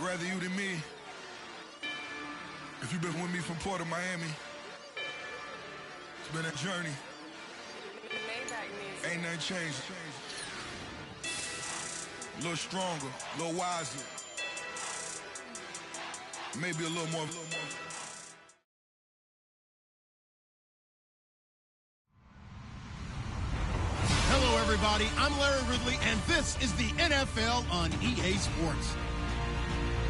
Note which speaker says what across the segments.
Speaker 1: rather you than me. If you've been with me from Port of Miami, it's been a journey. Ain't nothing changed. A little stronger, a little wiser. Maybe a little more.
Speaker 2: Hello, everybody. I'm Larry Ridley, and this is the NFL on EA Sports.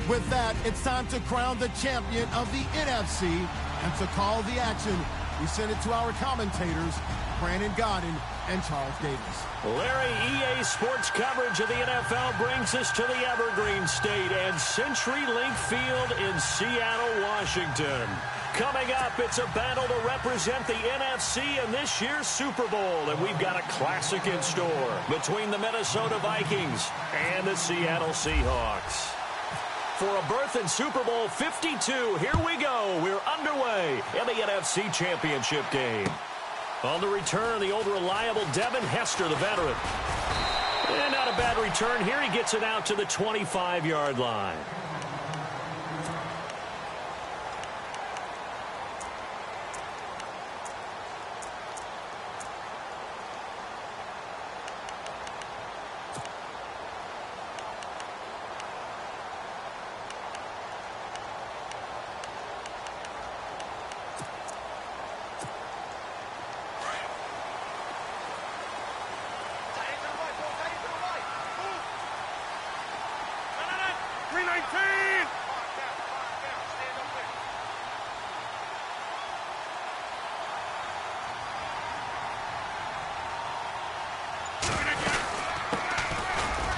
Speaker 2: With that, it's time to crown the champion of the NFC, and to call the action, we send it to our commentators, Brandon Godden and Charles Davis.
Speaker 3: Larry, EA Sports coverage of the NFL brings us to the Evergreen State and CenturyLink Field in Seattle, Washington. Coming up, it's a battle to represent the NFC in this year's Super Bowl, and we've got a classic in store between the Minnesota Vikings and the Seattle Seahawks. For a berth in Super Bowl 52, here we go. We're underway in the NFC Championship game. On the return, the old reliable Devin Hester, the veteran. And not a bad return here. He gets it out to the 25-yard line.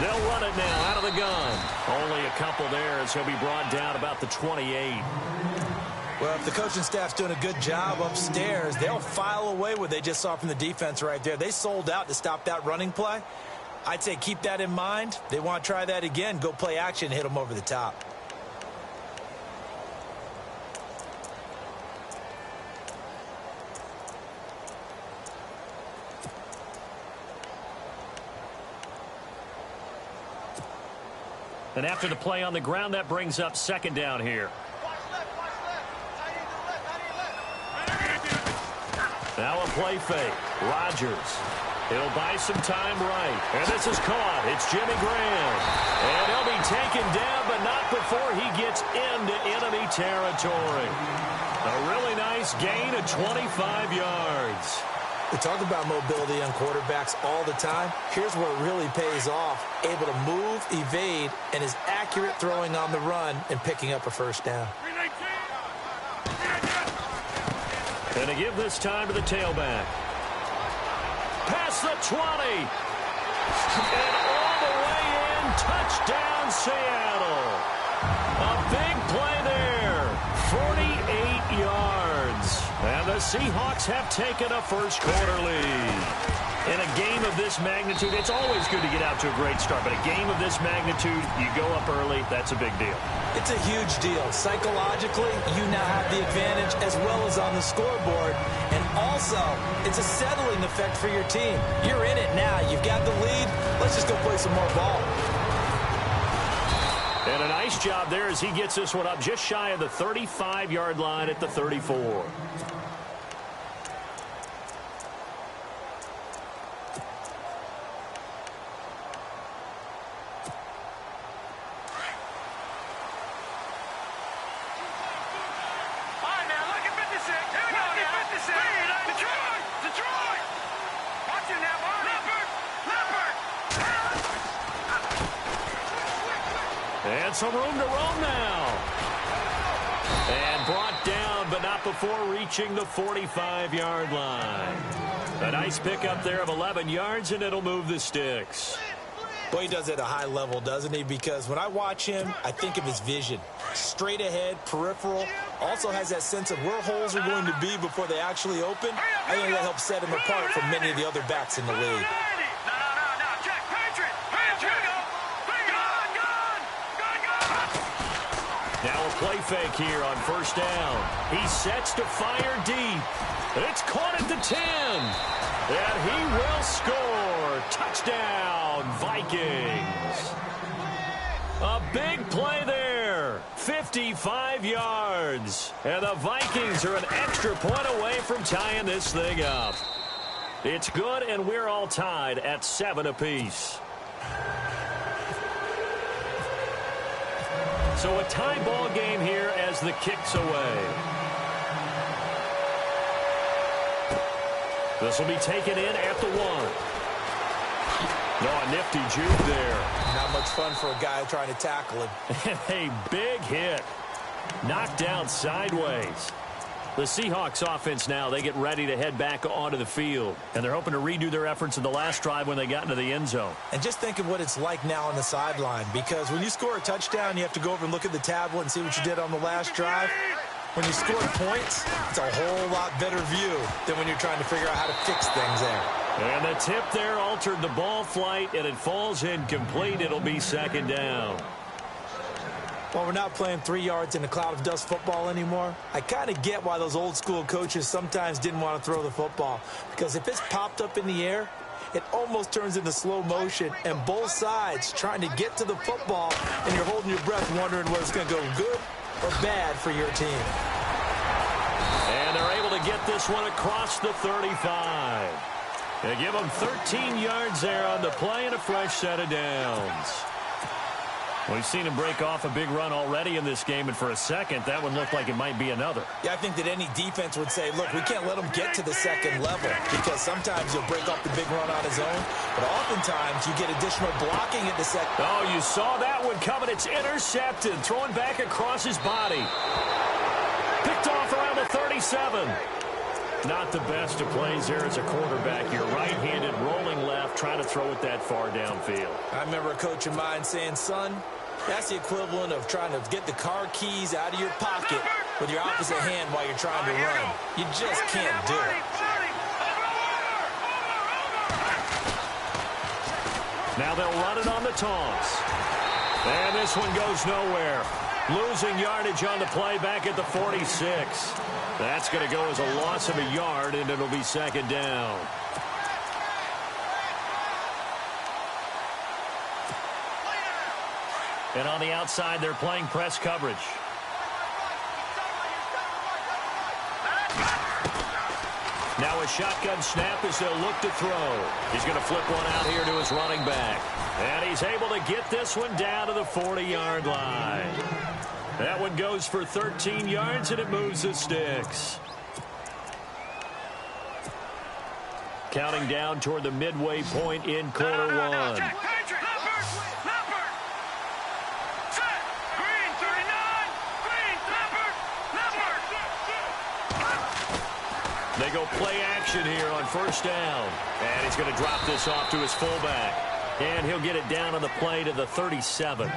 Speaker 3: They'll run it now out of the gun. Only a couple there as he'll be brought down about the 28.
Speaker 4: Well, if the coaching staff's doing a good job upstairs, they'll file away what they just saw from the defense right there. They sold out to stop that running play. I'd say keep that in mind. They want to try that again. Go play action, hit them over the top.
Speaker 3: And after the play on the ground, that brings up second down here. Now a play fake. Rodgers. He'll buy some time right. And this is caught. It's Jimmy Graham. And he'll be taken down, but not before he gets into enemy territory. A really nice gain of 25 yards.
Speaker 4: We talk about mobility on quarterbacks all the time. Here's where it really pays off. Able to move, evade, and is accurate throwing on the run and picking up a first down.
Speaker 3: And to give this time to the tailback. Past the 20. And all the way in. Touchdown, Seattle. A big play there. 48 yards. And the Seahawks have taken a first-quarter lead. In a game of this magnitude, it's always good to get out to a great start, but a game of this magnitude, you go up early, that's a big deal.
Speaker 4: It's a huge deal. Psychologically, you now have the advantage as well as on the scoreboard. And also, it's a settling effect for your team. You're in it now. You've got the lead. Let's just go play some more ball.
Speaker 3: And a nice job there as he gets this one up just shy of the 35-yard line at the 34. And some room to roam now. And brought down, but not before reaching the 45-yard line. A nice pickup there of 11 yards, and it'll move the sticks.
Speaker 4: Well, he does it at a high level, doesn't he? Because when I watch him, I think of his vision. Straight ahead, peripheral. Also has that sense of where holes are going to be before they actually open. I think that helps set him apart from many of the other backs in the league.
Speaker 3: Now a play fake here on first down. He sets to fire deep. It's caught at the 10. And he will score. Touchdown, Vikings. A big play there. 55 yards. And the Vikings are an extra point away from tying this thing up. It's good, and we're all tied at 7 apiece. So a tie ball game here as the kick's away. This will be taken in at the 1. No, a nifty juke there.
Speaker 4: Not much fun for a guy trying to tackle him.
Speaker 3: A big hit. Knocked down sideways. The Seahawks offense now, they get ready to head back onto the field. And they're hoping to redo their efforts in the last drive when they got into the end zone.
Speaker 4: And just think of what it's like now on the sideline. Because when you score a touchdown, you have to go over and look at the tablet and see what you did on the last drive. When you score points, it's a whole lot better view than when you're trying to figure out how to fix things there.
Speaker 3: And the tip there altered the ball flight, and it falls incomplete. It'll be second down.
Speaker 4: Well, we're not playing 3 yards in a cloud of dust football anymore. I kind of get why those old school coaches sometimes didn't want to throw the football. Because if it's popped up in the air, it almost turns into slow motion, and both sides trying to get to the football, and you're holding your breath wondering whether it's going to go good or bad for your team.
Speaker 3: And they're able to get this one across the 35. They give them 13 yards there on the play and a fresh set of downs. We've seen him break off a big run already in this game, and for a second, that one looked like it might be another.
Speaker 4: Yeah, I think that any defense would say, look, we can't let him get to the second level, because sometimes he'll break off the big run on his own, but oftentimes you get additional blocking at the second.
Speaker 3: Oh, you saw that one coming. It's intercepted, thrown back across his body. Picked off around the 37. Not the best of plays there as a quarterback. You're right-handed, rolling left, trying to throw it that far downfield.
Speaker 4: I remember a coach of mine saying, son, that's the equivalent of trying to get the car keys out of your pocket with your opposite hand while you're trying to run. You just can't do it.
Speaker 3: Now they'll run it on the toss. And this one goes nowhere. Losing yardage on the play back at the 46. That's going to go as a loss of a yard, and it'll be second down. And on the outside, they're playing press coverage. Now a shotgun snap as they'll look to throw. He's going to flip one out here to his running back. And he's able to get this one down to the 40-yard line. That one goes for 13 yards, and it moves the sticks. Counting down toward the midway point in quarter one. They go play action here on first down. And he's going to drop this off to his fullback. And he'll get it down on the play to the 37.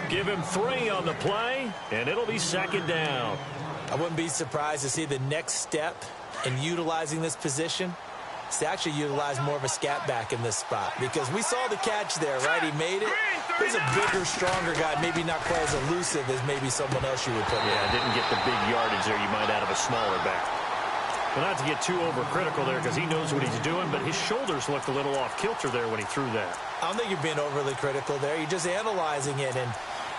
Speaker 3: Give him 3 on the play, and it'll be second down.
Speaker 4: I wouldn't be surprised to see the next step in utilizing this position is to actually utilize more of a scat back in this spot. Because we saw the catch there, right? He made it. He's a bigger, stronger guy, maybe not quite as elusive as maybe someone else you would put in.
Speaker 3: Yeah, didn't get the big yardage there you might out of a smaller back. Well, not to get too overcritical there because he knows what he's doing, but his shoulders looked a little off kilter there when he threw that.
Speaker 4: I don't think you're being overly critical there. You're just analyzing it, and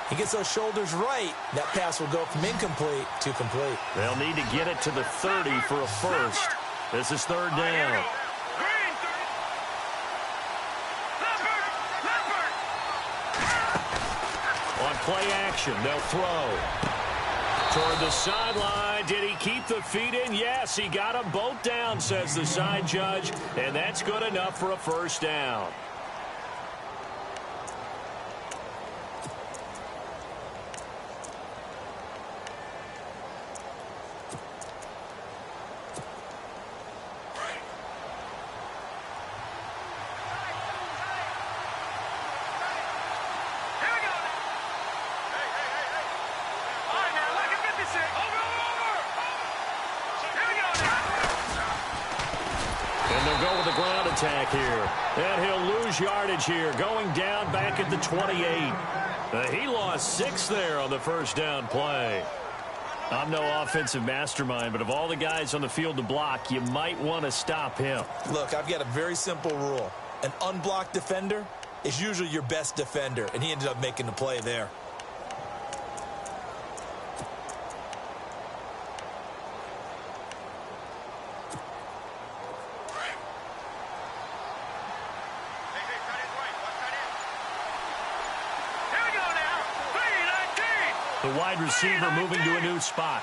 Speaker 4: he gets those shoulders right. That pass will go from incomplete to complete.
Speaker 3: They'll need to get it to the 30 for a first. This is third down. On play action, they'll throw. Toward the sideline, did he keep the feet in? Yes, he got them both down, says the side judge, and that's good enough for a first down. Attack here, and he'll lose yardage here, going down back at the 28. He lost 6 there on the first down play. I'm no offensive mastermind, but of all the guys on the field to block, you might want to stop him.
Speaker 4: Look, I've got a very simple rule. An unblocked defender is usually your best defender, and he ended up making the play there.
Speaker 3: The wide receiver moving to a new spot.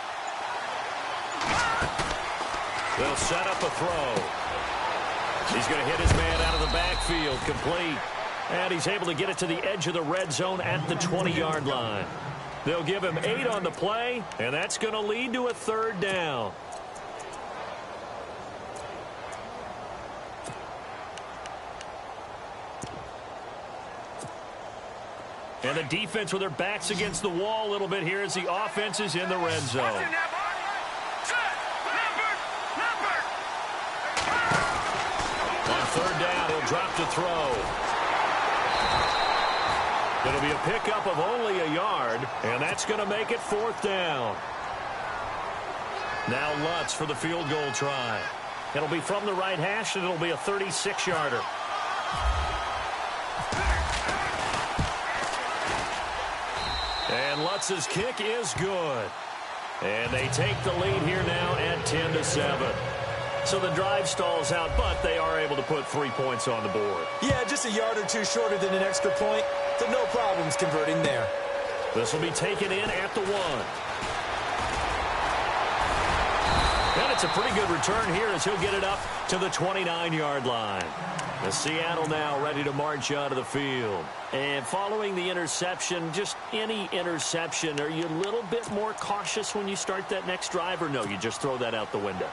Speaker 3: They'll set up a throw. He's going to hit his man out of the backfield, complete. And he's able to get it to the edge of the red zone at the 20-yard line. They'll give him 8 on the play, and that's going to lead to a third down. And the defense with their backs against the wall a little bit here as the offense is in the red zone. On third down, he'll drop to throw. It'll be a pickup of only a yard, and that's going to make it fourth down. Now Lutz for the field goal try. It'll be from the right hash, and it'll be a 36-yarder. And Lutz's kick is good. And they take the lead here now at 10-7. So the drive stalls out, but they are able to put 3 points on the board.
Speaker 4: Yeah, just a yard or two shorter than an extra point. So no problems converting there.
Speaker 3: This will be taken in at the 1. And it's a pretty good return here as he'll get it up to the 29-yard line. The Seattle now ready to march out of the field. And following the interception, just any interception, are you a little bit more cautious when you start that next drive, or no, you just throw that out the window?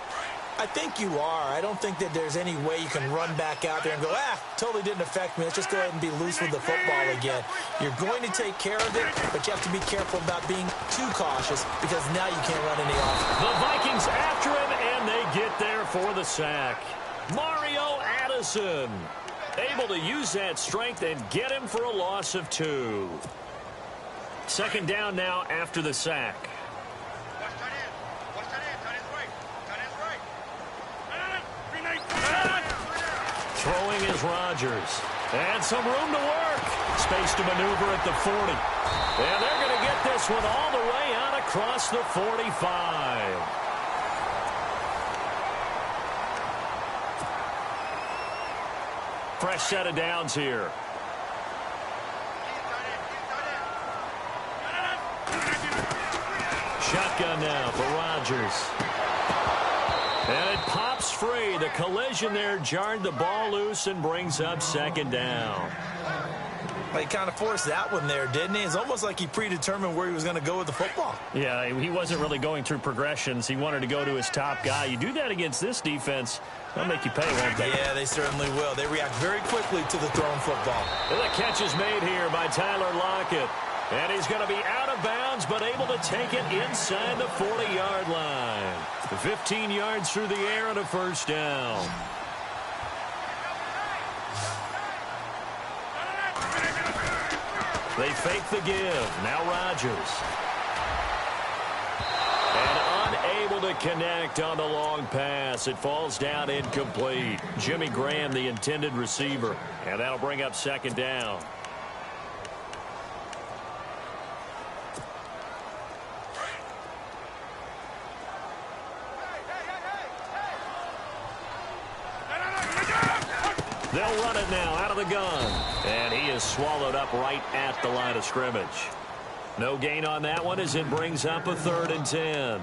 Speaker 4: I think you are. I don't think that there's any way you can run back out there and go, totally didn't affect me. Let's just go ahead and be loose with the football again. You're going to take care of it, but you have to be careful about being too cautious because now you can't run any off.
Speaker 3: The Vikings after him, and they get there for the sack. Mario Addison able to use that strength and get him for a loss of 2. Second down now after the sack. Throwing is Rodgers. And some room to work. Space to maneuver at the 40. And they're going to get this one all the way out across the 45. Fresh set of downs here. Shotgun now for Rodgers. And it pops free. The collision there jarred the ball loose and brings up second down.
Speaker 4: Well, he kind of forced that one there, didn't he? It's almost like he predetermined where he was going to go with the football.
Speaker 3: Yeah, he wasn't really going through progressions. He wanted to go to his top guy. You do that against this defense, they'll make you pay, won't they?
Speaker 4: Yeah, they certainly will. They react very quickly to the thrown football.
Speaker 3: And the catch is made here by Tyler Lockett. And he's going to be out of bounds, but able to take it inside the 40-yard line. 15 yards through the air and a first down. They fake the give. Now Rodgers. And unable to connect on the long pass. It falls down incomplete. Jimmy Graham, the intended receiver. And that'll bring up second down. They'll run it now out of the gun. And he is swallowed up right at the line of scrimmage. No gain on that one as it brings up a 3rd and 10.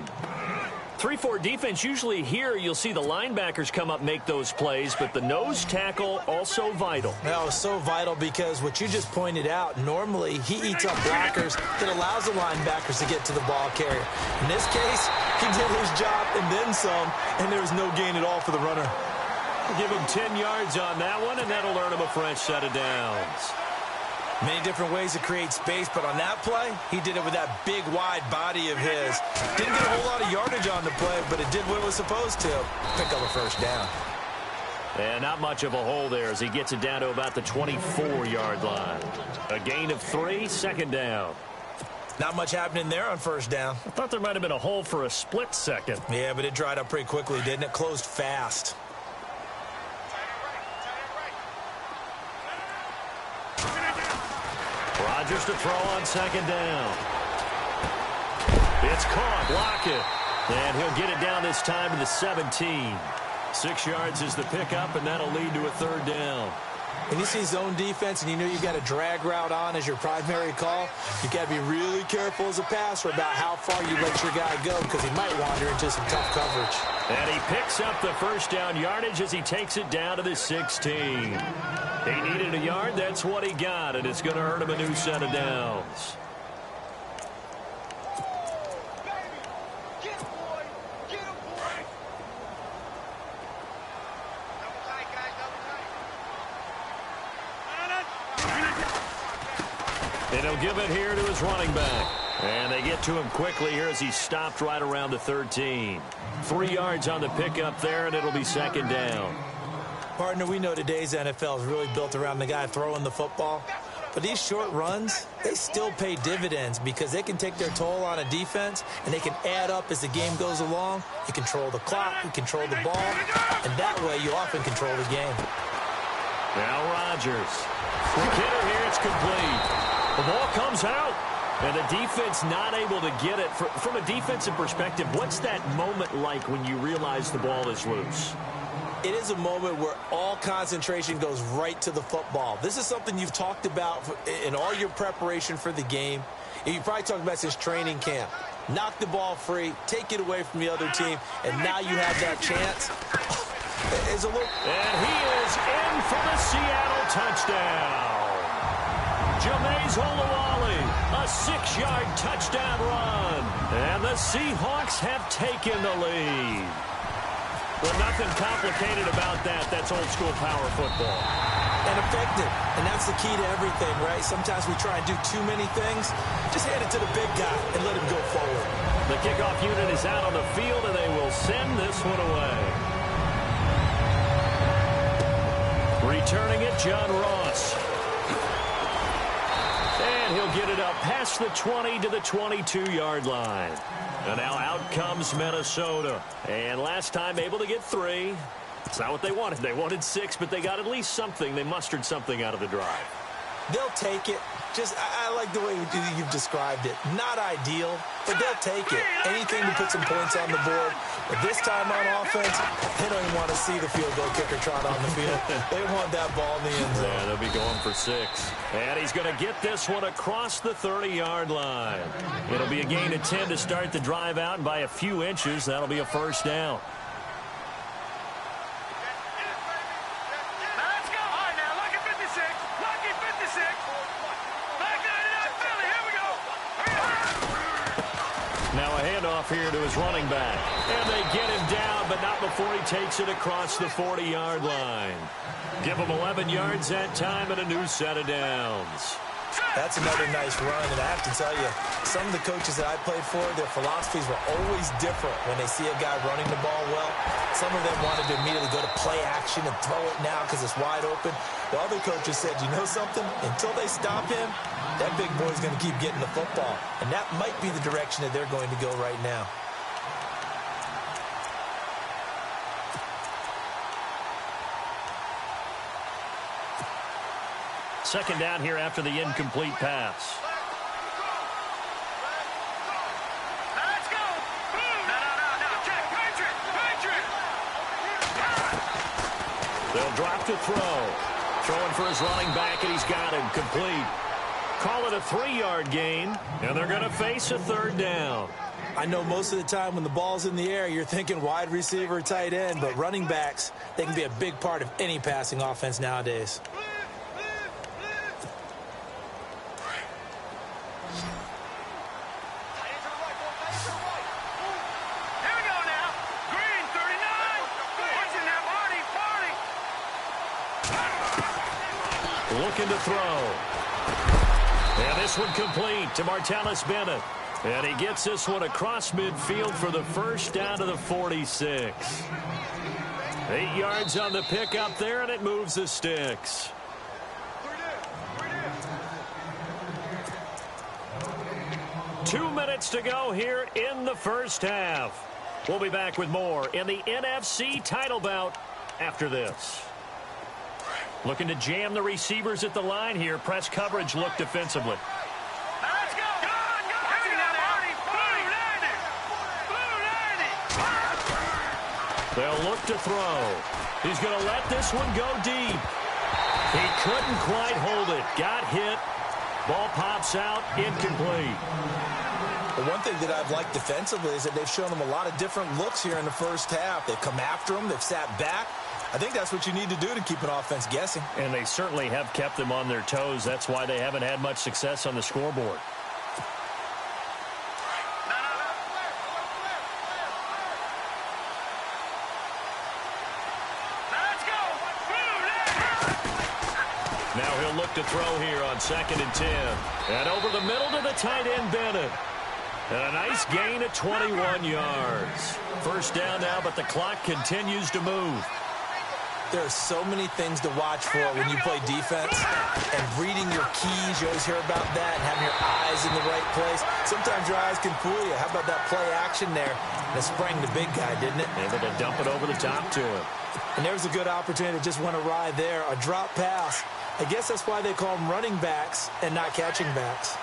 Speaker 3: 3-4 defense, usually here you'll see the linebackers come up make those plays, but the nose tackle also vital.
Speaker 4: That was so vital because what you just pointed out, normally he eats up blockers that allows the linebackers to get to the ball carrier. In this case, he did his job and then some, and there was no gain at all for the runner.
Speaker 3: Give him 10 yards on that one, and that'll earn him a fresh set of downs.
Speaker 4: Many different ways to create space, but on that play, he did it with that big, wide body of his. Didn't get a whole lot of yardage on the play, but it did what it was supposed to. Pick up a first down.
Speaker 3: And not much of a hole there as he gets it down to about the 24-yard line. A gain of 3, second down.
Speaker 4: Not much happening there on first down.
Speaker 3: I thought there might have been a hole for a split second.
Speaker 4: Yeah, but it dried up pretty quickly, didn't it? Closed fast.
Speaker 3: Rodgers to throw on second down. It's caught. Lockett. And he'll get it down this time to the 17. 6 yards is the pickup, and that'll lead to a third down.
Speaker 4: When you see zone defense and you know you've got a drag route on as your primary call, you've got to be really careful as a passer about how far you let your guy go because he might wander into some tough coverage.
Speaker 3: And he picks up the first down yardage as he takes it down to the 16. He needed a yard. That's what he got, and it's going to earn him a new set of downs. And he'll give it here to his running back. And they get to him quickly here as he stopped right around the 13. 3 yards on the pickup there, and it'll be second down.
Speaker 4: Partner, we know today's NFL is really built around the guy throwing the football. But these short runs, they still pay dividends because they can take their toll on a defense, and they can add up as the game goes along. You control the clock, you control the ball, and that way you often control the game.
Speaker 3: Now Rodgers. Quick hitter here, it's complete. The ball comes out, and the defense not able to get it. From a defensive perspective, what's that moment like when you realize the ball is loose?
Speaker 4: It is a moment where all concentration goes right to the football. This is something you've talked about in all your preparation for the game. You probably talked about since training camp. Knock the ball free, take it away from the other team, and now you have that chance. It's a look.
Speaker 3: And he is in for the Seattle touchdown. Jameis Olawale, a 6-yard touchdown run. And the Seahawks have taken the lead. Well, nothing complicated about that. That's old-school power football.
Speaker 4: And effective. And that's the key to everything, right? Sometimes we try and do too many things. Just hand it to the big guy and let him go forward.
Speaker 3: The kickoff unit is out on the field, and they will send this one away. Returning it, John Ross. And he'll get it up past the 20 to the 22-yard line. And now out comes Minnesota. And last time able to get 3. It's not what they wanted. They wanted 6, but they got at least something. They mustered something out of the drive.
Speaker 4: They'll take it. I like the way you've described it. Not ideal, but they'll take it. Anything to put some points on the board. But this time on offense, they don't even want to see the field goal kicker trot on the field. They want that ball in the end zone.
Speaker 3: Yeah, they'll be going for 6. And he's going to get this one across the 30-yard line. It'll be a gain of 10 to start the drive out, and by a few inches, that'll be a first down. Here to his running back. And they get him down, but not before he takes it across the 40-yard line. Give him 11 yards that time and a new set of downs.
Speaker 4: That's another nice run, and I have to tell you, some of the coaches that I played for, their philosophies were always different when they see a guy running the ball well. Some of them wanted to immediately go to play action and throw it now because it's wide open. The other coaches said, you know something? Until they stop him, that big boy's going to keep getting the football. And that might be the direction that they're going to go right now.
Speaker 3: Second down here after the incomplete pass.
Speaker 5: Let's go. No. Check. Patriot.
Speaker 3: They'll drop to throw. Throwing for his running back, and he's got him complete. Call it a 3-yard gain, and they're going to face a third down.
Speaker 4: I know most of the time when the ball's in the air, you're thinking wide receiver, tight end, but running backs, they can be a big part of any passing offense nowadays.
Speaker 3: Looking to throw. And this one complete to Martellus Bennett. And he gets this one across midfield for the first down to the 46. 8 yards on the pickup there, and it moves the sticks. Two minutes to go here in the first half. We'll be back with more in the NFC title bout after this. Looking to jam the receivers at the line here. Press coverage look defensively.
Speaker 5: Let's go.
Speaker 3: They'll look to throw. He's going to let this one go deep. He couldn't quite hold it. Got hit. Ball pops out. Incomplete.
Speaker 4: The one thing that I've liked defensively is that they've shown them a lot of different looks here in the first half. They've come after them. They've sat back. I think that's what you need to do to keep an offense guessing.
Speaker 3: And they certainly have kept them on their toes. That's why they haven't had much success on the scoreboard. Now he'll look to throw here on 2nd and 10. And over the middle to the tight end, Bennett. And a nice gain of 21 yards. First down now, but the clock continues to move.
Speaker 4: There are so many things to watch for when you play defense. And reading your keys, you always hear about that, and having your eyes in the right place. Sometimes your eyes can fool you. How about that play action there? That sprang the big guy, didn't it?
Speaker 3: Able to dump it over the top to him.
Speaker 4: And there's a good opportunity to just went awry there. A drop pass. I guess that's why they call them running backs and not catching backs.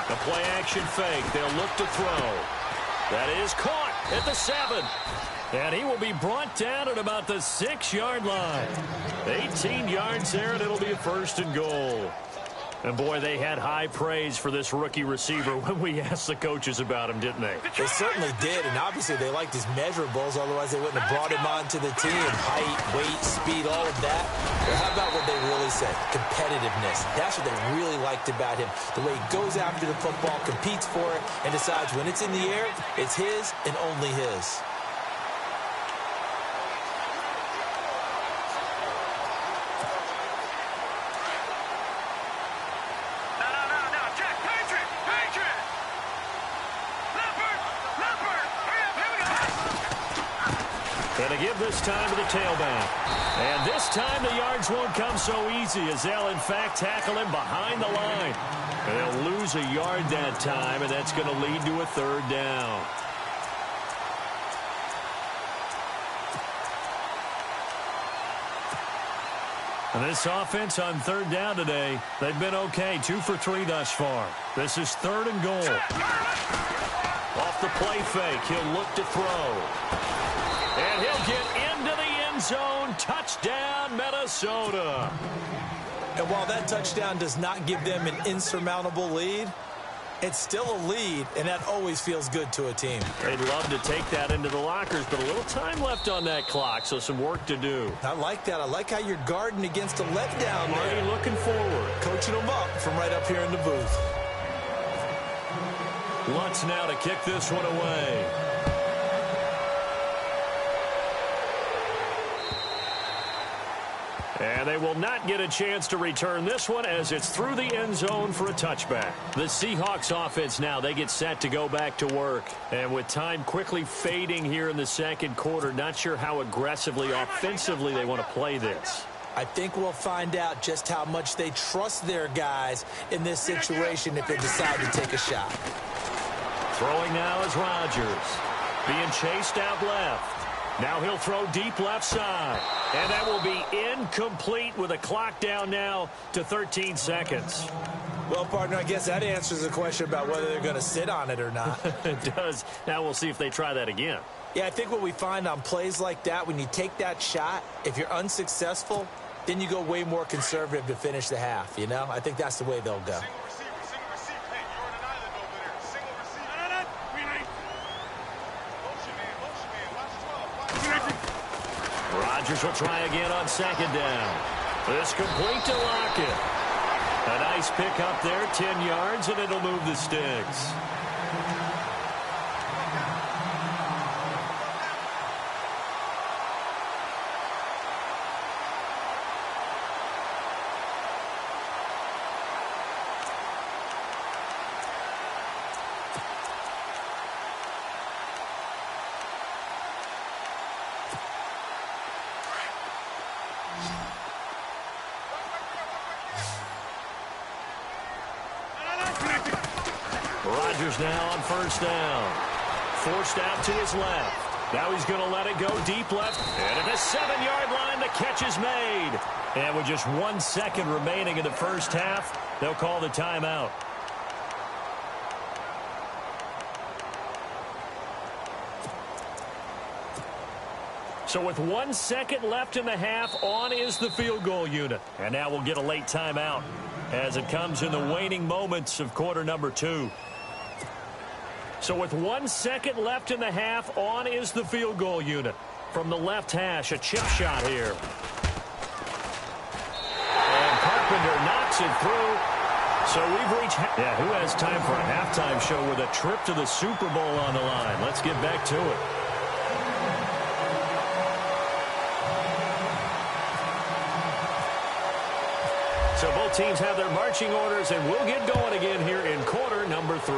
Speaker 3: A play action fake. They'll look to throw. That is caught at the 7. And he will be brought down at about the 6-yard line. 18 yards there, and it'll be a 1st and goal. And, boy, they had high praise for this rookie receiver when we asked the coaches about him, didn't they?
Speaker 4: They certainly did, and obviously they liked his measurables. Otherwise, they wouldn't have brought him onto the team. Height, weight, speed, all of that. But how about what they really said? Competitiveness. That's what they really liked about him. The way he goes after the football, competes for it, and decides when it's in the air, it's his and only his.
Speaker 3: And to give this time to the tailback. And this time the yards won't come so easy as they'll, in fact, tackle him behind the line. And they'll lose a yard that time, and that's going to lead to a 3rd down. And this offense on 3rd down today, they've been okay. 2 for 3 thus far. This is 3rd and goal. Off the play fake, he'll look to throw. And he'll get into the end zone. Touchdown, Minnesota.
Speaker 4: And while that touchdown does not give them an insurmountable lead, it's still a lead, and that always feels good to a team.
Speaker 3: They'd love to take that into the lockers, but a little time left on that clock, so some work to do.
Speaker 4: I like that. I like how you're guarding against a letdown there.
Speaker 3: Already looking forward.
Speaker 4: Coaching them up from right up here in the booth.
Speaker 3: Lutz now to kick this one away. And they will not get a chance to return this one as it's through the end zone for a touchback. The Seahawks offense now, they get set to go back to work. And with time quickly fading here in the 2nd quarter, not sure how aggressively, offensively they want to play this.
Speaker 4: I think we'll find out just how much they trust their guys in this situation if they decide to take a shot.
Speaker 3: Throwing now is Rodgers. Being chased out left. Now he'll throw deep left side. And that will be incomplete with a clock down now to 13 seconds.
Speaker 4: Well, partner, I guess that answers the question about whether they're going to sit on it or not.
Speaker 3: It does. Now we'll see if they try that again.
Speaker 4: Yeah, I think what we find on plays like that, when you take that shot, if you're unsuccessful, then you go way more conservative to finish the half, you know? I think that's the way they'll go.
Speaker 3: Rodgers will try again on 2nd down. This complete to Lockett. A nice pick up there, 10 yards, and it'll move the sticks. Rodgers now on 1st down. Forced out to his left. Now he's going to let it go deep left. And at the 7-yard line, the catch is made. And with just 1 second remaining in the first half, they'll call the timeout. So with 1 second left in the half, on is the field goal unit. And now we'll get a late timeout as it comes in the waning moments of quarter number 2. So with 1 second left in the half, on is the field goal unit. From the left hash, a chip shot here. And Carpenter knocks it through. So we've reached... Yeah, who has time for a halftime show with a trip to the Super Bowl on the line? Let's get back to it. So both teams have their marching orders, and we'll get going again here in quarter number 3.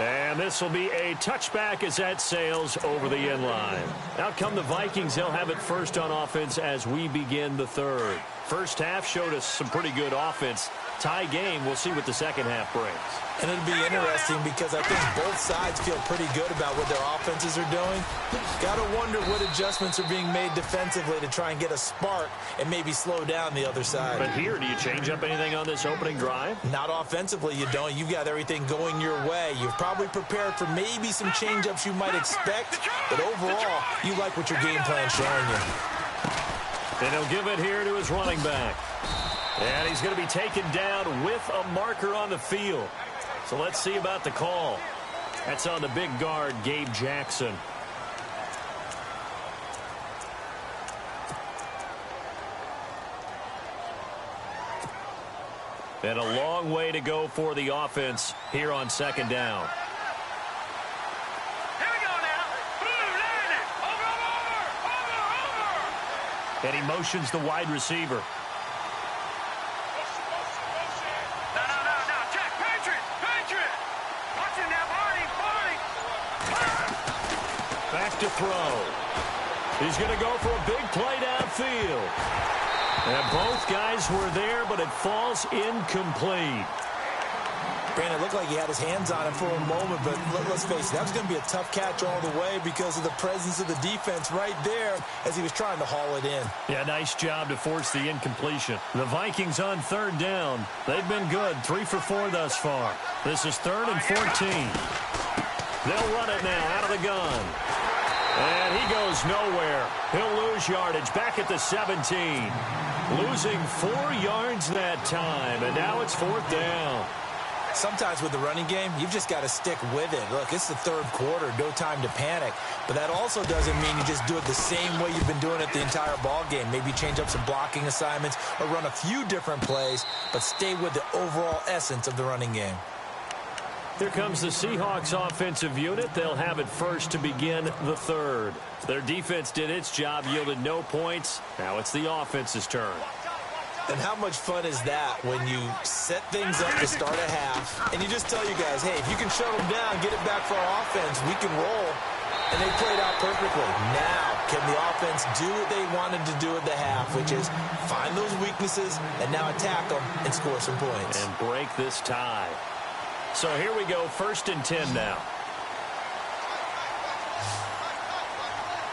Speaker 3: And this will be a touchback as that sails over the end line. Out come the Vikings. They'll have it first on offense as we begin the third. First half showed us some pretty good offense. Tie game. We'll see what the second half brings.
Speaker 4: And it'll be interesting because I think both sides feel pretty good about what their offenses are doing. Got to wonder what adjustments are being made defensively to try and get a spark and maybe slow down the other side.
Speaker 3: But here, do you change up anything on this opening drive?
Speaker 4: Not offensively, you don't. You've got everything going your way. You've probably prepared for maybe some change-ups you might expect, but overall, you like what your game plan's showing you.
Speaker 3: And he'll give it here to his running back. And he's going to be taken down with a marker on the field. So let's see about the call. That's on the big guard, Gabe Jackson. And a long way to go for the offense here on second down.
Speaker 5: Here we go now. Line it. Over.
Speaker 3: And he motions the wide receiver.
Speaker 5: No. Check. Patriot. Watch him now, Barney.
Speaker 3: Back to throw. He's going to go for a big play downfield. And both guys were there, but it falls incomplete.
Speaker 4: Brandon, it looked like he had his hands on him for a moment, but let's face it, that was going to be a tough catch all the way because of the presence of the defense right there as he was trying to haul it in.
Speaker 3: Yeah, nice job to force the incompletion. The Vikings on third down. They've been good, 3 for 4 thus far. This is 3rd and 14. They'll run it now out of the gun. And he goes nowhere. He'll lose yardage back at the 17. Losing 4 yards that time, and now it's 4th down.
Speaker 4: Sometimes with the running game, you've just got to stick with it. Look, it's the 3rd quarter, no time to panic. But that also doesn't mean you just do it the same way you've been doing it the entire ball game. Maybe change up some blocking assignments or run a few different plays, but stay with the overall essence of the running game.
Speaker 3: Here comes the Seahawks offensive unit. They'll have it first to begin the third. Their defense did its job, yielded no points. Now it's the offense's turn.
Speaker 4: And how much fun is that when you set things up to start a half and you just tell you guys, hey, if you can shut them down, get it back for our offense, we can roll. And they played out perfectly. Now, can the offense do what they wanted to do at the half, which is find those weaknesses and now attack them and score some points.
Speaker 3: And break this tie. So here we go, 1st and 10 now.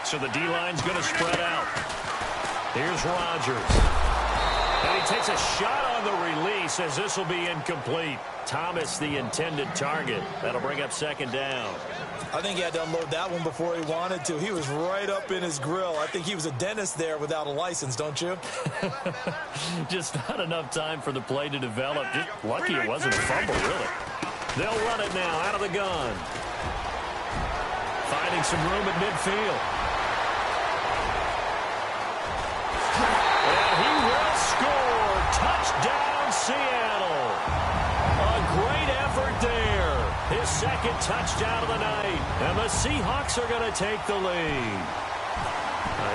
Speaker 3: So the D-line's going to spread out. Here's Rodgers. And he takes a shot on the release as this will be incomplete. Thomas, the intended target. That'll bring up 2nd down.
Speaker 4: I think he had to unload that one before he wanted to. He was right up in his grill. I think he was a dentist there without a license, don't you?
Speaker 3: Just not enough time for the play to develop. Just lucky it wasn't a fumble, really. They'll run it now out of the gun. Finding some room at midfield. And he will score. Touchdown, Seattle. A great effort there. His 2nd touchdown of the night. And the Seahawks are going to take the lead.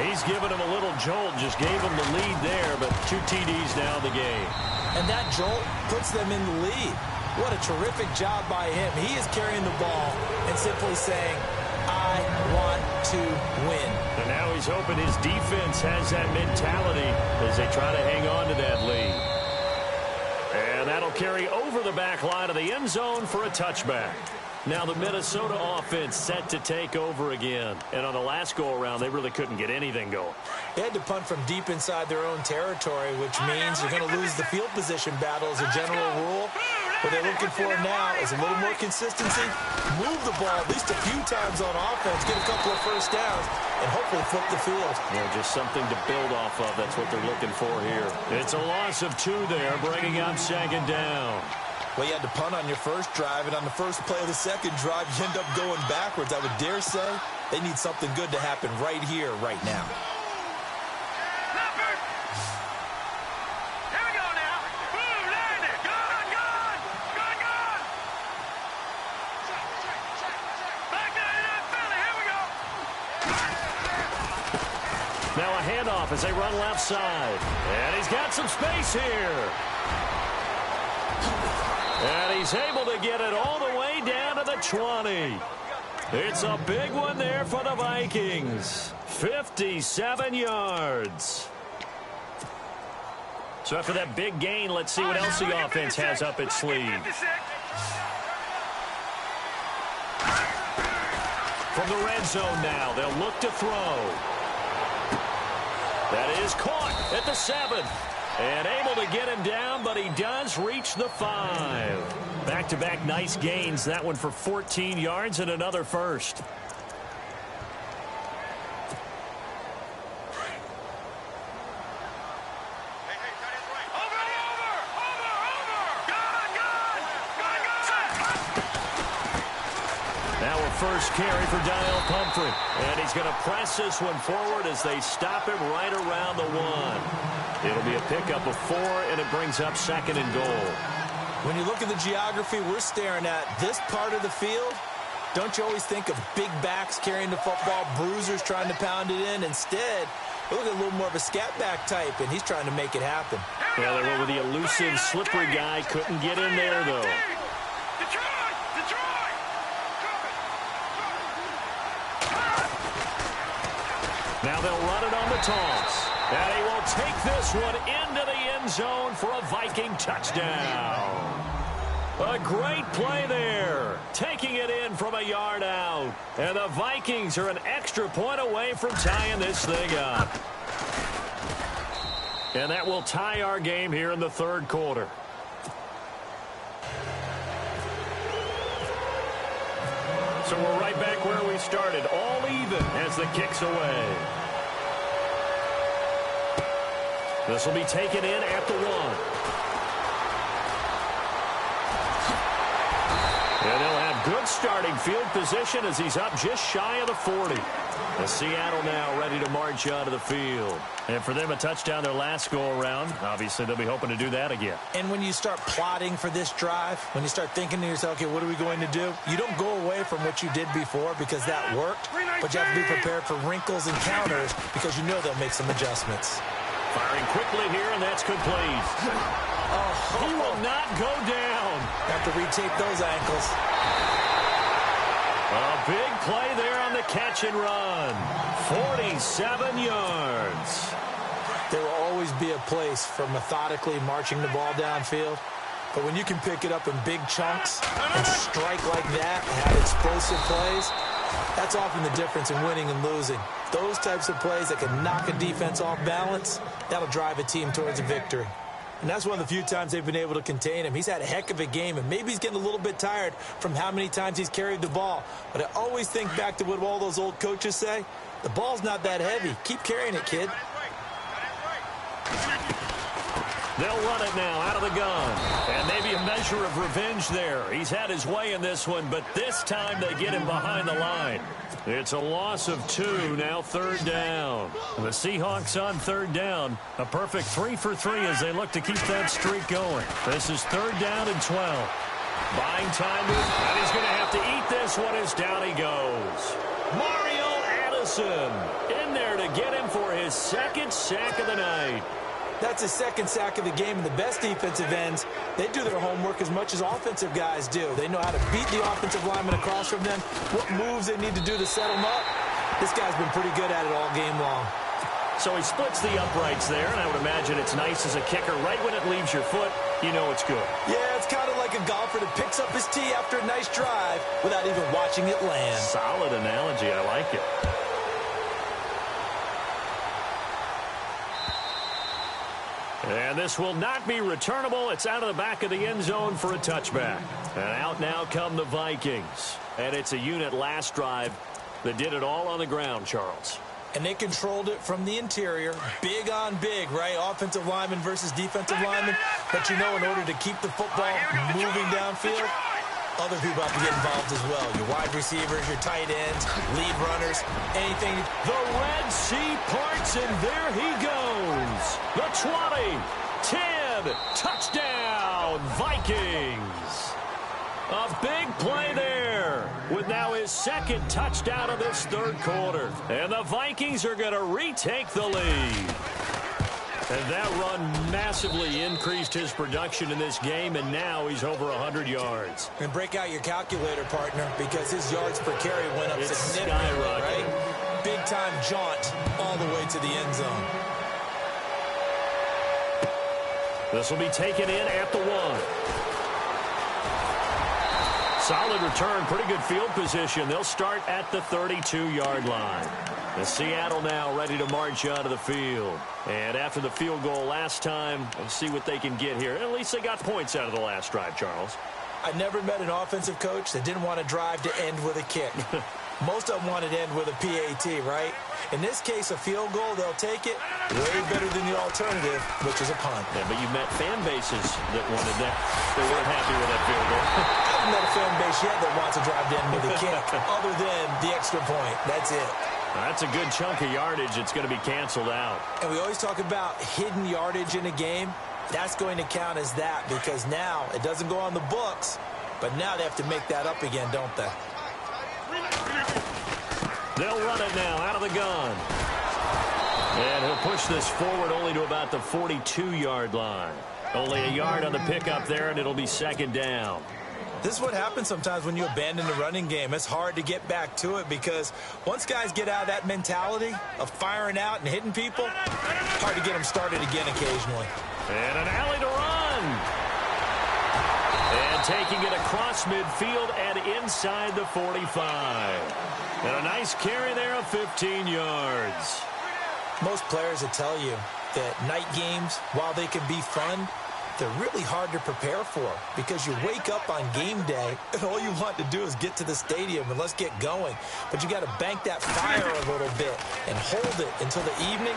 Speaker 3: He's given him a little jolt. Just gave him the lead there, but 2 TDs now in the game.
Speaker 4: And that jolt puts them in the lead. What a terrific job by him. He is carrying the ball and simply saying, I want to win.
Speaker 3: And now he's hoping his defense has that mentality as they try to hang on to that lead. And that'll carry over the back line of the end zone for a touchback. Now the Minnesota offense set to take over again. And on the last go-around, they really couldn't get anything going.
Speaker 4: They had to punt from deep inside their own territory, which means you're going to lose the field position battle as a general rule. What they're looking for now is a little more consistency, move the ball at least a few times on offense, get a couple of first downs, and hopefully flip the field.
Speaker 3: Yeah, just something to build off of. That's what they're looking for here. It's a loss of 2 there, bringing up 2nd down.
Speaker 4: Well, you had to punt on your first drive, and on the first play of the second drive, you end up going backwards. I would dare say they need something good to happen right here, right now.
Speaker 5: Here we go now. Boom, land it. Gone. Back down in Philly. Here we go.
Speaker 3: Now a handoff as they run left side. And he's got some space here. And he's able to get it all the way down to the 20. It's a big one there for the Vikings. 57 yards. So after that big gain, let's see what else the offense has up its sleeve. From the red zone now, they'll look to throw. That is caught at the 7. And able to get him down, but he does reach the 5. Back-to-back nice gains. That one for 14 yards and another first. Now a first carry for Dial Pumphrey. And he's going to press this one forward as they stop him right around the 1. It'll be a pickup of 4, and it brings up 2nd and goal.
Speaker 4: When you look at the geography we're staring at, this part of the field, don't you always think of big backs carrying the football, bruisers trying to pound it in? Instead, look at a little more of a scat back type, and he's trying to make it happen.
Speaker 3: Yeah, they were with the elusive, slippery guy. Couldn't get in there, though. Now they'll run it on the toss. And he will take this one into the end zone for a Viking touchdown. A great play there. Taking it in from a yard out. And the Vikings are an extra point away from tying this thing up. And that will tie our game here in the 3rd quarter. So we're right back where we started. All even as the kick's away. This will be taken in at the 1. And they'll have good starting field position as he's up just shy of the 40. The Seattle now ready to march onto the field. And for them, a touchdown their last go-around. Obviously, they'll be hoping to do that again.
Speaker 4: And when you start plotting for this drive, when you start thinking to yourself, okay, what are we going to do? You don't go away from what you did before because that worked, but you have to be prepared for wrinkles and counters because you know they'll make some adjustments.
Speaker 3: Firing quickly here, and that's complete. He will not go down.
Speaker 4: Have to retape those ankles.
Speaker 3: A big play there on the catch and run. 47 yards.
Speaker 4: There will always be a place for methodically marching the ball downfield. But when you can pick it up in big chunks and strike like that and have explosive plays, that's often the difference in winning and losing. Those types of plays that can knock a defense off balance, that'll drive a team towards a victory. And that's one of the few times they've been able to contain him. He's had a heck of a game, and maybe he's getting a little bit tired from how many times he's carried the ball. But I always think back to what all those old coaches say. The ball's not that heavy. Keep carrying it, kid.
Speaker 3: They'll run it now out of the gun. And maybe a measure of revenge there. He's had his way in this one, but this time they get him behind the line. It's a loss of 2, now 3rd down. The Seahawks on 3rd down. A perfect 3 for 3 as they look to keep that streak going. This is 3rd down and 12. Buying time, and he's going to have to eat this one as down he goes. Mario Addison in there to get him for his 2nd sack of the night.
Speaker 4: That's his 2nd sack of the game, and the best defensive ends, they do their homework as much as offensive guys do. They know how to beat the offensive lineman across from them, what moves they need to do to set them up. This guy's been pretty good at it all game long.
Speaker 3: So he splits the uprights there, and I would imagine it's nice as a kicker. Right when it leaves your foot, you know it's good.
Speaker 4: Yeah, it's kind of like a golfer that picks up his tee after a nice drive without even watching it land.
Speaker 3: Solid analogy. I like it. And this will not be returnable. It's out of the back of the end zone for a touchback. And out now come the Vikings. And it's a unit last drive that did it all on the ground, Charles.
Speaker 4: And they controlled it from the interior. Big on big, right? Offensive lineman versus defensive lineman. But you know, in order to keep the football moving downfield, other people have to get involved as well. Your wide receivers, your tight ends, lead runners, anything.
Speaker 3: The Red Sea parts, and there he goes. The 20, 10, touchdown, Vikings. A big play there with now his second touchdown of this third quarter. And the Vikings are going to retake the lead. And that run massively increased his production in this game, and now he's over 100 yards.
Speaker 4: And break out your calculator, partner, because his yards per carry went up significantly, right? Big-time jaunt all the way to the end zone.
Speaker 3: This will be taken in at the 1. Solid return, pretty good field position. They'll start at the 32-yard line. And Seattle now ready to march out of the field. And after the field goal last time, we'll see what they can get here. At least they got points out of the last drive, Charles.
Speaker 4: I never met an offensive coach that didn't want to drive to end with a kick. Most of them wanted to end with a PAT, right? In this case, a field goal, they'll take it way better than the alternative, which is a punt.
Speaker 3: Yeah, but you met fan bases that wanted that. They weren't happy with that field goal.
Speaker 4: I haven't met a fan base yet that wants to drive to end with a kick, other than the extra point. That's it.
Speaker 3: That's a good chunk of yardage. It's going to be canceled out.
Speaker 4: And we always talk about hidden yardage in a game. That's going to count as that, because now it doesn't go on the books, but now they have to make that up again, don't they?
Speaker 3: They'll run it now out of the gun. And he'll push this forward only to about the 42-yard line. Only a yard on the pickup there, and it'll be second down.
Speaker 4: This is what happens sometimes when you abandon the running game. It's hard to get back to it because once guys get out of that mentality of firing out and hitting people, hard to get them started again occasionally.
Speaker 3: And an alley to run. And taking it across midfield and inside the 45. And a nice carry there of 15 yards.
Speaker 4: Most players will tell you that night games, while they can be fun, they're really hard to prepare for because you wake up on game day and all you want to do is get to the stadium and let's get going. But you got to bank that fire a little bit and hold it until the evening.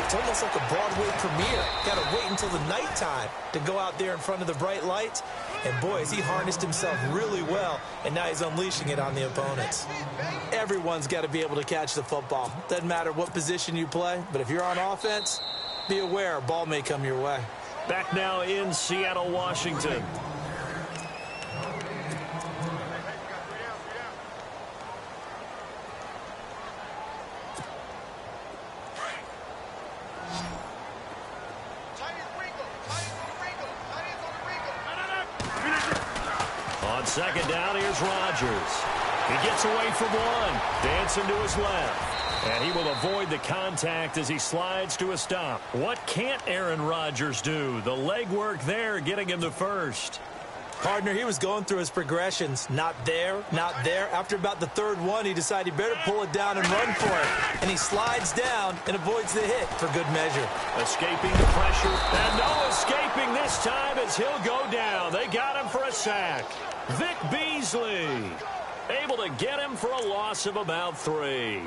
Speaker 4: It's almost like a Broadway premiere. Got to wait until the nighttime to go out there in front of the bright lights. And boy, has he harnessed himself really well, and now he's unleashing it on the opponents. Everyone's got to be able to catch the football. Doesn't matter what position you play, but if you're on offense, be aware a ball may come your way.
Speaker 3: Back now in Seattle, Washington. On second down, here's Rodgers. He gets away from one, dancing to his left. And he will avoid the contact as he slides to a stop. What can't Aaron Rodgers do? The legwork there getting him the first.
Speaker 4: Partner, he was going through his progressions. Not there, not there. After about the third one, he decided he better pull it down and run for it. And he slides down and avoids the hit for good measure.
Speaker 3: Escaping the pressure. And no escaping this time as he'll go down. They got him for a sack. Vic Beasley able to get him for a loss of about 3.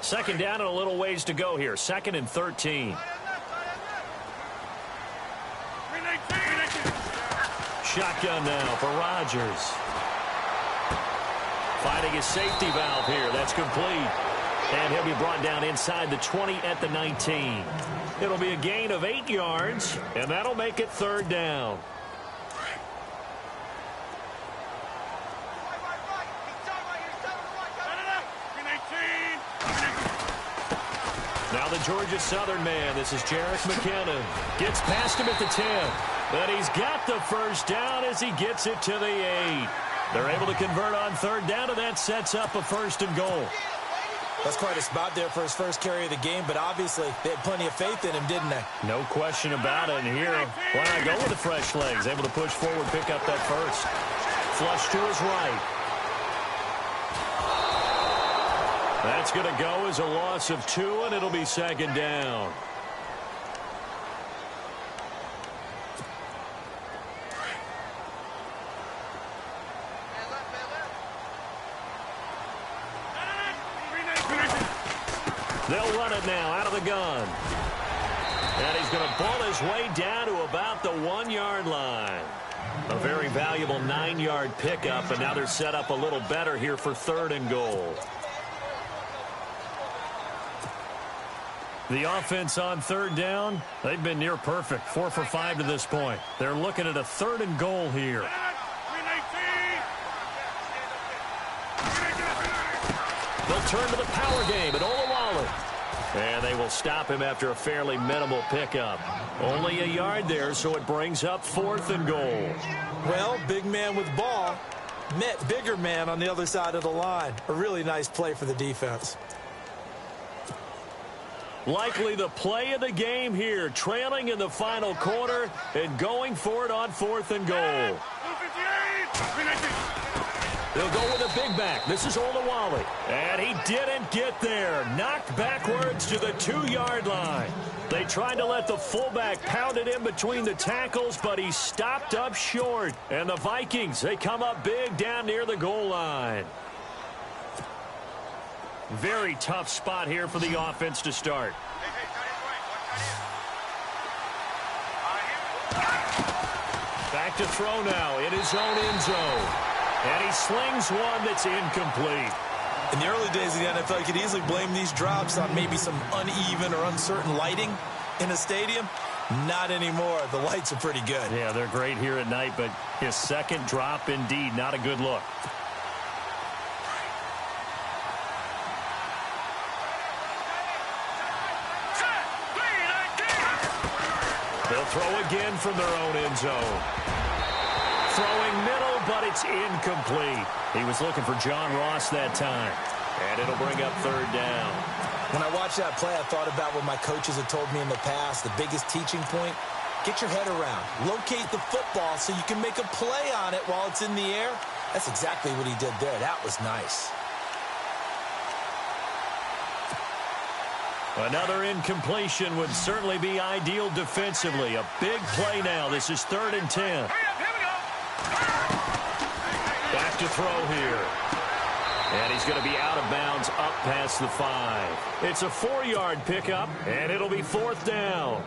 Speaker 3: Second down and a little ways to go here. 2nd and 13. Shotgun now for Rodgers. Finding his safety valve here. That's complete. And he'll be brought down inside the 20 at the 19. It'll be a gain of 8 yards, and that'll make it 3rd down. Now the Georgia Southern man. This is Jerick McKinnon. Gets past him at the 10. But he's got the first down as he gets it to the 8. They're able to convert on 3rd down, and that sets up a 1st and goal.
Speaker 4: That's quite a spot there for his first carry of the game, but obviously they had plenty of faith in him, didn't they?
Speaker 3: No question about it. And here, why not go with the fresh legs? Able to push forward, pick up that first. flush to his right. That's going to go as a loss of 2, and it'll be second down. They'll run it now out of the gun. And he's going to ball his way down to about the 1-yard line. A very valuable 9-yard pickup, and now they're set up a little better here for 3rd and goal. The offense on 3rd down, they've been near perfect. 4 for 5 to this point. They're looking at a 3rd and goal here. They'll turn to the power game at Olawale. And they will stop him after a fairly minimal pickup. Only a yard there, so it brings up 4th and goal.
Speaker 4: Well, big man with ball met bigger man on the other side of the line. A really nice play for the defense.
Speaker 3: Likely the play of the game here, trailing in the final quarter and going for it on 4th and goal. They'll go with a big back. This is Olawale. And he didn't get there. Knocked backwards to the 2-yard line. They tried to let the fullback pound it in between the tackles, but he stopped up short. And the Vikings, they come up big down near the goal line. Very tough spot here for the offense to start. Back to throw now in his own end zone. And he slings one that's incomplete.
Speaker 4: In the early days of the NFL, you could easily blame these drops on maybe some uneven or uncertain lighting in a stadium. Not anymore. The lights are pretty good.
Speaker 3: Yeah, they're great here at night, but his second drop, indeed, not a good look. They'll throw again from their own end zone. Throwing middle, but it's incomplete. He was looking for John Ross that time. And it'll bring up 3rd down.
Speaker 4: When I watched that play, I thought about what my coaches had told me in the past. The biggest teaching point, get your head around. Locate the football so you can make a play on it while it's in the air. That's exactly what he did there. That was nice.
Speaker 3: Another incompletion would certainly be ideal defensively. A big play now. This is 3rd and 10. Back to throw here. And he's going to be out of bounds up past the 5. It's a 4-yard pickup, and it'll be 4th down.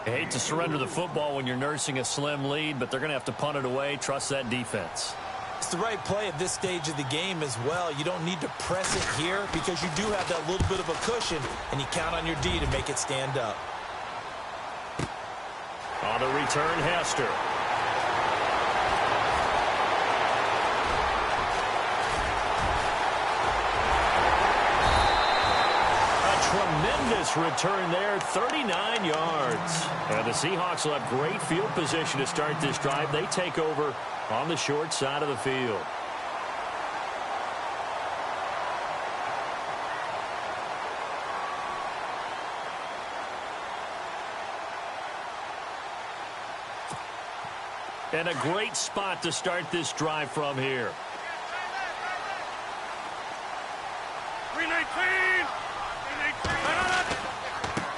Speaker 3: I hate to surrender the football when you're nursing a slim lead, but they're going to have to punt it away. Trust that defense.
Speaker 4: It's the right play at this stage of the game as well. You don't need to press it here because you do have that little bit of a cushion, and you count on your D to make it stand up.
Speaker 3: On the return, Hester. Tremendous return there, 39 yards. And the Seahawks will have great field position to start this drive. They take over on the short side of the field. And a great spot to start this drive from here.
Speaker 5: 319.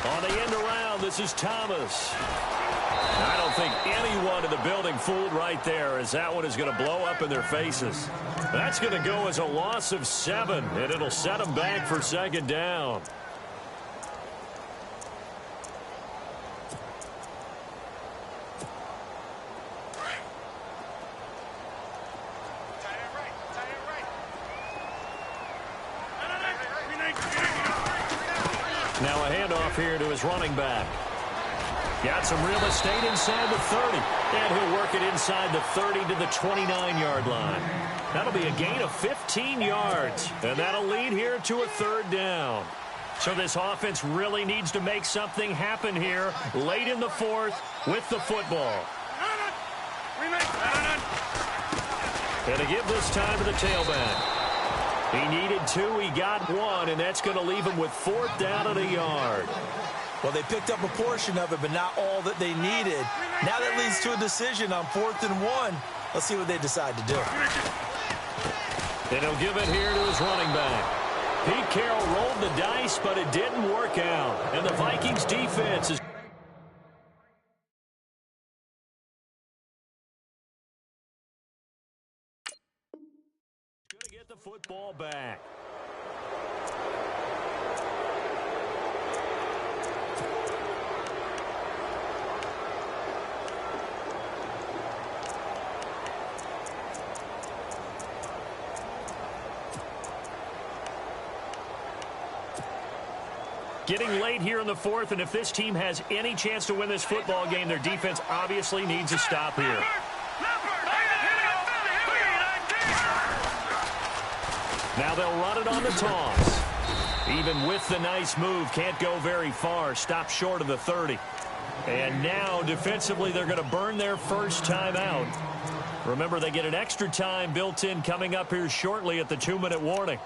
Speaker 3: On the end around, this is Thomas. I don't think anyone in the building fooled right there, as that one is going to blow up in their faces. That's going to go as a loss of 7, and it'll set them back for 2nd down. Now a handoff here to his running back. Got some real estate inside the 30. And he'll work it inside the 30 to the 29-yard line. That'll be a gain of 15 yards. And that'll lead here to a 3rd down. So this offense really needs to make something happen here late in the 4th with the football. And to give this time to the tailback. He needed 2, he got 1, and that's going to leave him with 4th down and a yard.
Speaker 4: Well, they picked up a portion of it, but not all that they needed. Now that leads to a decision on 4th and 1. Let's see what they decide to do.
Speaker 3: And he'll give it here to his running back. Pete Carroll rolled the dice, but it didn't work out. And the Vikings defense is going to get the football back. Getting late here in the fourth, and if this team has any chance to win this football game, their defense obviously needs a stop here. Now they'll run it on the toss. Even with the nice move, can't go very far. Stop short of the 30. And now, defensively, they're going to burn their first timeout. Remember, they get an extra time built in coming up here shortly at the 2-minute warning.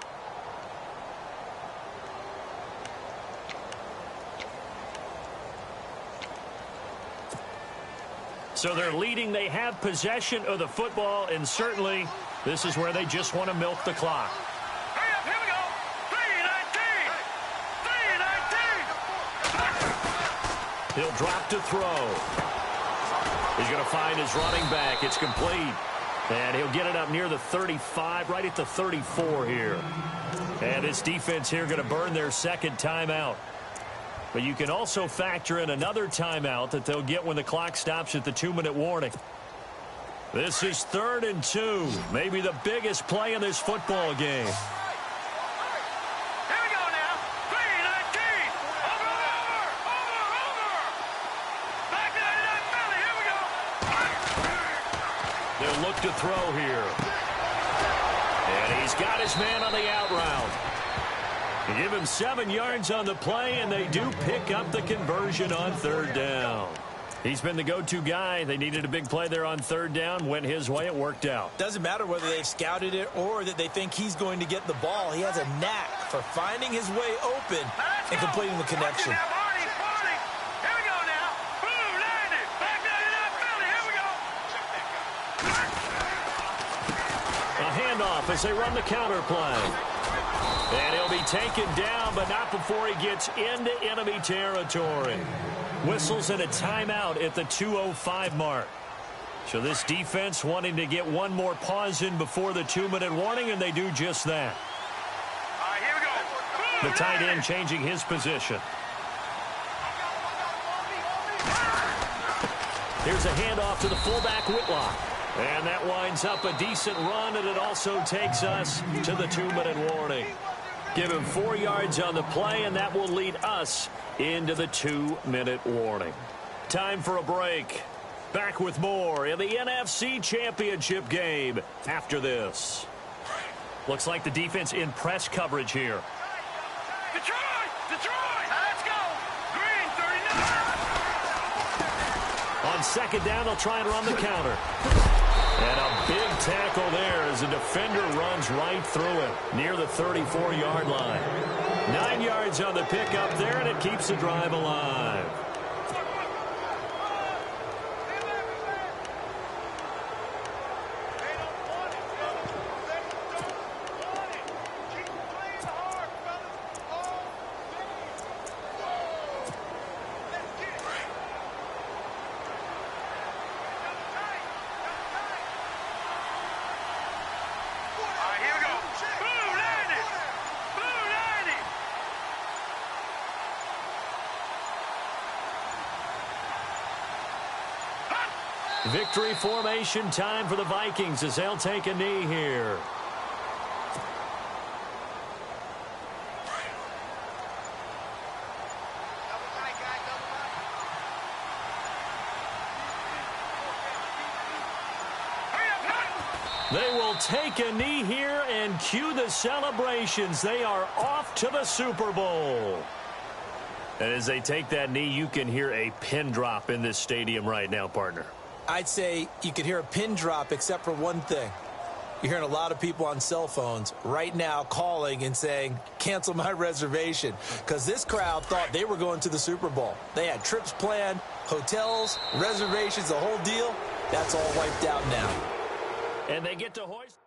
Speaker 3: So they're leading. They have possession of the football, and certainly this is where they just want to milk the clock.
Speaker 5: Hurry up, here we go. 3-19.
Speaker 3: He'll drop to throw. He's going to find his running back. It's complete. And he'll get it up near the 35, right at the 34 here. And this defense here going to burn their second timeout. But you can also factor in another timeout that they'll get when the clock stops at the 2-minute warning. This is 3rd and 2. Maybe the biggest play in this football game.
Speaker 5: Here we go now. 3-19. Over. Back to that belly. Here we go.
Speaker 3: They'll look to throw here. And he's got his man on the out route. They give him 7 yards on the play, and they do pick up the conversion on 3rd down. He's been the go-to guy. They needed a big play there on 3rd down. Went his way. It worked out.
Speaker 4: Doesn't matter whether they've scouted it or that they think he's going to get the ball. He has a knack for finding his way open and completing the connection.
Speaker 5: Here we go now. Boom, landed. Back to that belly. Here we go.
Speaker 3: A handoff as they run the counter play. And he'll be taken down, but not before he gets into enemy territory. Whistles and a timeout at the 2:05 mark. So this defense wanting to get one more pause in before the 2-minute warning, and they do just that.
Speaker 5: All right, here we go. Boom,
Speaker 3: The tight end changing his position. Here's a handoff to the fullback, Whitlock. And that winds up a decent run, and it also takes us to the 2-minute warning. Give him 4 yards on the play, and that will lead us into the 2-minute warning. Time for a break. Back with more in the NFC Championship game after this. Looks like the defense in press coverage here.
Speaker 5: Detroit! Let's go! Green, 39!
Speaker 3: On 2nd down, they'll try and run the counter. And a big tackle there as the defender runs right through him near the 34-yard line. 9 yards on the pickup there, and it keeps the drive alive. Victory formation time for the Vikings as they'll take a knee here. They will take a knee here and cue the celebrations. They are off to the Super Bowl. And as they take that knee, you can hear a pin drop in this stadium right now, partner.
Speaker 4: I'd say you could hear a pin drop except for one thing. You're hearing a lot of people on cell phones right now calling and saying, cancel my reservation, because this crowd thought they were going to the Super Bowl. They had trips planned, hotels, reservations, the whole deal. That's all wiped out now.
Speaker 3: And they get to hoist.